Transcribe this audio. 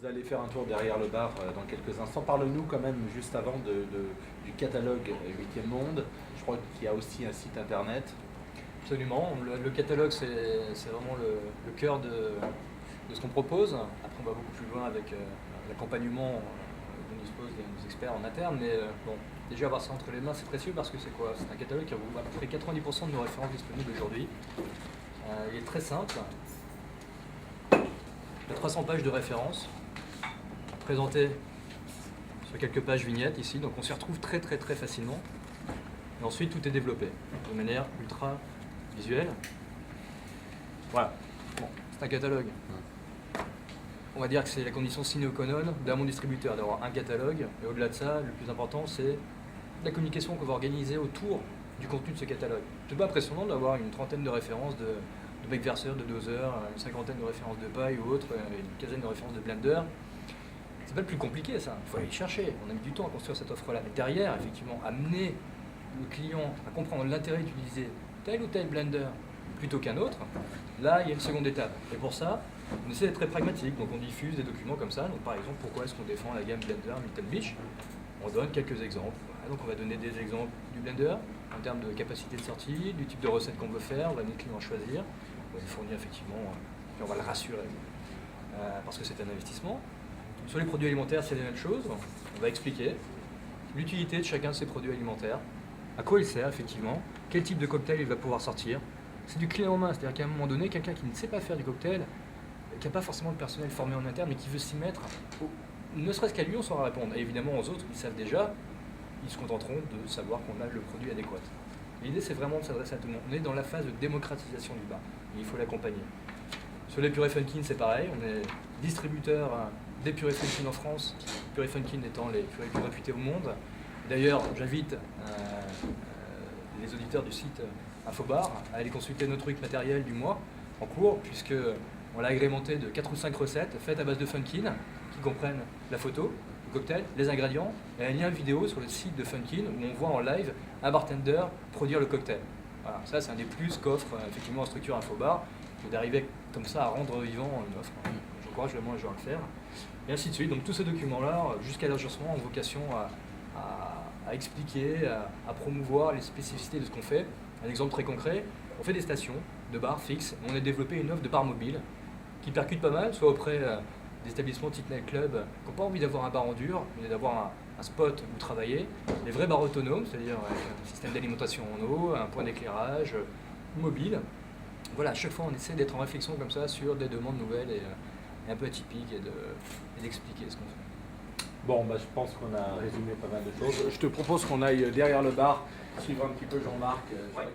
Vous allez faire un tour derrière le bar dans quelques instants. Parle-nous quand même juste avant du catalogue 8e Monde. Je crois qu'il y a aussi un site internet. Absolument. Le catalogue, c'est vraiment le cœur de ce qu'on propose. Après, on va beaucoup plus loin avec l'accompagnement dont disposent des experts en interne. Mais bon, déjà avoir ça entre les mains, c'est précieux parce que c'est quoi? C'est un catalogue qui regroupe à peu près 90% de nos références disponibles aujourd'hui. Il est très simple. Il y a 300 pages de références présentées sur quelques pages vignettes ici. Donc on s'y retrouve très facilement. Et ensuite, tout est développé de manière ultra visuelle. Voilà. Bon, c'est un catalogue. On va dire que c'est la condition sine qua non d'un bon distributeur, d'avoir un catalogue. Et au-delà de ça, le plus important, c'est la communication qu'on va organiser autour du contenu de ce catalogue. C'est pas impressionnant d'avoir une trentaine de références de backverseur, de doser, une cinquantaine de références de paille ou autre, une quinzaine de références de blender. C'est pas le plus compliqué ça, il faut aller chercher. On a mis du temps à construire cette offre-là. Mais derrière, effectivement, amener le client à comprendre l'intérêt d'utiliser tel ou tel blender plutôt qu'un autre, là, il y a une seconde étape. Et pour ça, on essaie d'être très pragmatique. Donc on diffuse des documents comme ça. Donc par exemple, pourquoi est-ce qu'on défend la gamme Blender Milton Beach? On donne quelques exemples. Voilà, donc on va donner des exemples du blender en termes de capacité de sortie, du type de recette qu'on veut faire, on va amener le client à choisir. On va lui fournir effectivement, puis on va le rassurer, parce que c'est un investissement. Sur les produits alimentaires, c'est la même chose. On va expliquer l'utilité de chacun de ces produits alimentaires, à quoi il sert effectivement, quel type de cocktail il va pouvoir sortir. C'est du clé en main, c'est-à-dire qu'à un moment donné, quelqu'un qui ne sait pas faire du cocktail, qui n'a pas forcément de personnel formé en interne, mais qui veut s'y mettre, ne serait-ce qu'à lui, on saura répondre. Et évidemment, aux autres, ils savent déjà, ils se contenteront de savoir qu'on a le produit adéquat. L'idée, c'est vraiment de s'adresser à tout le monde. On est dans la phase de démocratisation du bar, et il faut l'accompagner. Sur les purées Funkin, c'est pareil, on est distributeur des purées Funkin en France, purées Funkin étant les purées les plus réputées au monde. D'ailleurs, j'invite les auditeurs du site Infobar à aller consulter notre week matériel du mois en cours, puisque on l'a agrémenté de 4 ou 5 recettes faites à base de Funkin, qui comprennent la photo, le cocktail, les ingrédients, et un lien vidéo sur le site de Funkin où on voit en live un bartender produire le cocktail. Voilà, ça c'est un des plus qu'offre effectivement en structure Infobar, d'arriver comme ça à rendre vivant une offre. J'encourage vraiment les gens à le faire. Et ainsi de suite. Donc tous ces documents-là, jusqu'à l'agencement, ont vocation à expliquer, à promouvoir les spécificités de ce qu'on fait. Un exemple très concret, on fait des stations de bars fixes. On a développé une offre de bar mobile qui percute pas mal, soit auprès des établissements type nightclub qui n'ont pas envie d'avoir un bar en dur, mais d'avoir un spot où travailler. Les vrais bars autonomes, c'est-à-dire un système d'alimentation en eau, un point d'éclairage mobile. Voilà, à chaque fois on essaie d'être en réflexion comme ça sur des demandes nouvelles et un peu atypiques et d'expliquer ce qu'on fait. Bon, je pense qu'on a résumé pas mal de choses. Je te propose qu'on aille derrière le bar, suivre un petit peu Jean-Marc. Ouais.